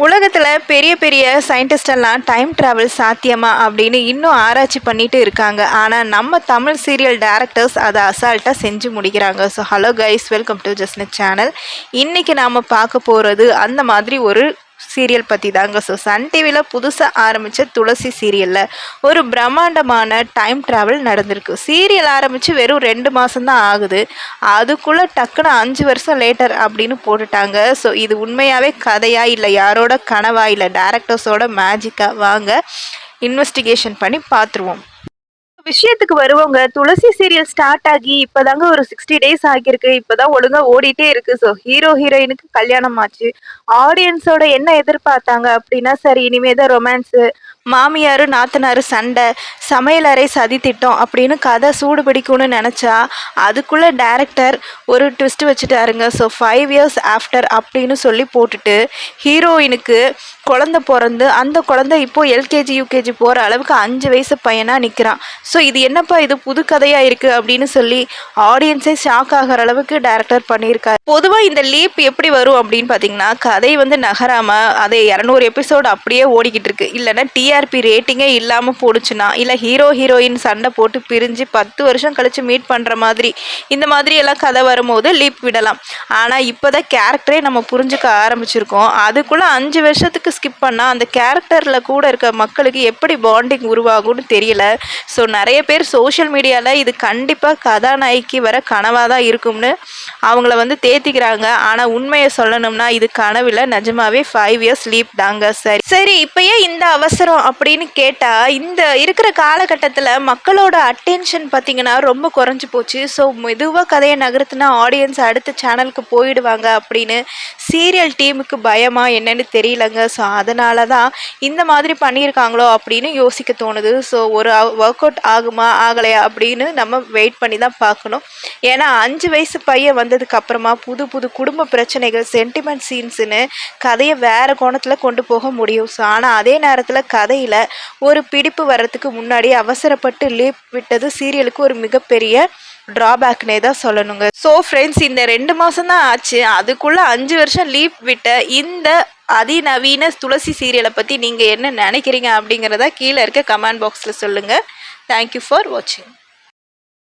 உலகத்துல பெரிய பெரிய சயின்டிஸ்ட் எல்லாம் டைம் டிராவல் சாத்தியமா அப்படின்னு இன்னும் ஆராய்ச்சி பண்ணிட்டு இருக்காங்க. ஆனா நம்ம தமிழ் சீரியல் டைரக்டர்ஸ் அதை அசால்ட்டா செஞ்சு முடிக்கிறாங்க. So hello guys, welcome to just channel. இன்னைக்கு நாம பார்க்க போறது அந்த மாதிரி ஒரு சீரியல் பற்றி தாங்க. ஸோ சன் டிவியில் புதுசாக ஆரம்பித்த துளசி சீரியலில் ஒரு பிரம்மாண்டமான டைம் ட்ராவல் நடந்திருக்கு. சீரியல் ஆரம்பித்து வெறும் 2 மாதம்தான் ஆகுது. அதுக்குள்ளே டக்குன்னு 5 வருஷம் லேட்டர் அப்படின்னு போட்டுட்டாங்க. ஸோ இது உண்மையாகவே கதையா இல்லை யாரோட கனவா இல்லை டேரக்டர்ஸோட மேஜிக்கா? வாங்க இன்வெஸ்டிகேஷன் பண்ணி பார்த்துருவோம். விஷயத்துக்கு வருவாங்க. துளசி சீரியல் ஸ்டார்ட் ஆகி இப்பதாங்க ஒரு 60 டேஸ் ஆகியிருக்கு. இப்பதான் ஒழுங்கா ஓடிட்டே இருக்கு. ஸோ ஹீரோ ஹீரோயினுக்கு கல்யாணம் ஆச்சு. ஆடியன்ஸோட என்ன எதிர்பார்த்தாங்க அப்படின்னா, சரி இனிமேதான் ரொமான்ஸு, மாமியாரு நாத்தனாரு சண்டை, சமையலறை சதி திட்டம் அப்படின்னு கதை சூடு பிடிக்கும்னு நினச்சா அதுக்குள்ளே டேரக்டர் ஒரு ட்விஸ்ட் வச்சுட்டாருங்க. ஸோ 5 இயர்ஸ் ஆஃப்டர் அப்படின்னு சொல்லி போட்டுட்டு ஹீரோயினுக்கு குழந்தை பிறந்து அந்த குழந்தை இப்போ எல்கேஜி யூகேஜி போகிற அளவுக்கு 5 வயசு பையனாக நிற்கிறான். ஸோ இது என்னப்பா இது புது கதையாக இருக்குது அப்படின்னு சொல்லி ஆடியன்ஸே ஷாக் ஆகிற அளவுக்கு டேரக்டர் பண்ணியிருக்காரு. பொதுவாக இந்த லீப் எப்படி வரும் அப்படின்னு பார்த்தீங்கன்னா, கதை நகராமல் அதே 200 எபிசோடு அப்படியே ஓடிக்கிட்டு இருக்கு. இல்லைன்னா டிஆர்பி ரேட்டிங்கே இல்லாமல் போடுச்சுன்னா, இல்லை ஹீரோ ஹீரோயின் சண்டை போட்டு பிரிஞ்சு 10 வருஷம் கழித்து மீட் பண்ணுற மாதிரி இந்த மாதிரி எல்லாம் கதை வரும்போது லீப் விடலாம். ஆனால் இப்போ தான் கேரக்டரே நம்ம புரிஞ்சுக்க ஆரம்பிச்சிருக்கோம். அதுக்குள்ளே 5 வருஷத்துக்கு ஸ்கிப் பண்ணால் அந்த கேரக்டரில் கூட இருக்க மக்களுக்கு எப்படி பாண்டிங் உருவாகும்னு தெரியல. ஸோ நிறைய பேர் சோஷியல் மீடியாவில் இது கண்டிப்பாக கதாநாயகி வர கனவாக தான் இருக்கும்னு அவங்கள தேத்திக்கிறாங்க. ஆனால் உண்மையை சொல்லணும்னா இது கனவில் நிஜமாவே 5 இயர்ஸ் லீப் தாங்க. சரி இப்பயே இந்த அவசரம் அப்படின்னு கேட்டால், இந்த இருக்கிற காலகட்டத்தில் மக்களோட அட்டென்ஷன் பார்த்திங்கன்னா ரொம்ப குறைஞ்சி போச்சு. ஸோ மெதுவாக கதையை நகர்த்தினா ஆடியன்ஸ் அடுத்த சேனலுக்கு போயிடுவாங்க அப்படின்னு சீரியல் டீமுக்கு பயமா என்னன்னு தெரியலங்க. ஸோ அதனால தான் இந்த மாதிரி பண்ணியிருக்காங்களோ அப்படின்னு யோசிக்க தோணுது. ஸோ ஒரு ஒர்க் அவுட் ஆகுமா ஆகலையா அப்படின்னு நம்ம வெயிட் பண்ணி தான் பார்க்கணும். ஏன்னா 5 வயசு பையன் வந்ததுக்கு அப்புறமா புது புது குடும்ப பிரச்சனைகள், சென்டிமெண்ட் சீன்ஸுன்னு கதையை வேறு கோணத்தில் கொண்டு போக முடியும். ஸோ ஆனால் அதே நேரத்தில் கதையில் ஒரு பிடிப்பு வர்றதுக்கு முன்னாடி அவசரப்பட்டு லீப் விட்டது சீரியலுக்கு ஒரு மிகப்பெரிய ட்ராபேக்னே தான் சொல்லணுங்க. ஸோ ஃப்ரெண்ட்ஸ், இந்த 2 மாதம் தான் ஆச்சு, அதுக்குள்ளே 5 வருஷம் லீப் விட்ட இந்த அதிநவீன துளசி சீரியலை பற்றி நீங்கள் என்ன நினைக்கிறீங்க அப்படிங்கிறத கீழே இருக்க கமெண்ட் பாக்ஸில் சொல்லுங்கள். தேங்க்யூ ஃபார் வாட்சிங்.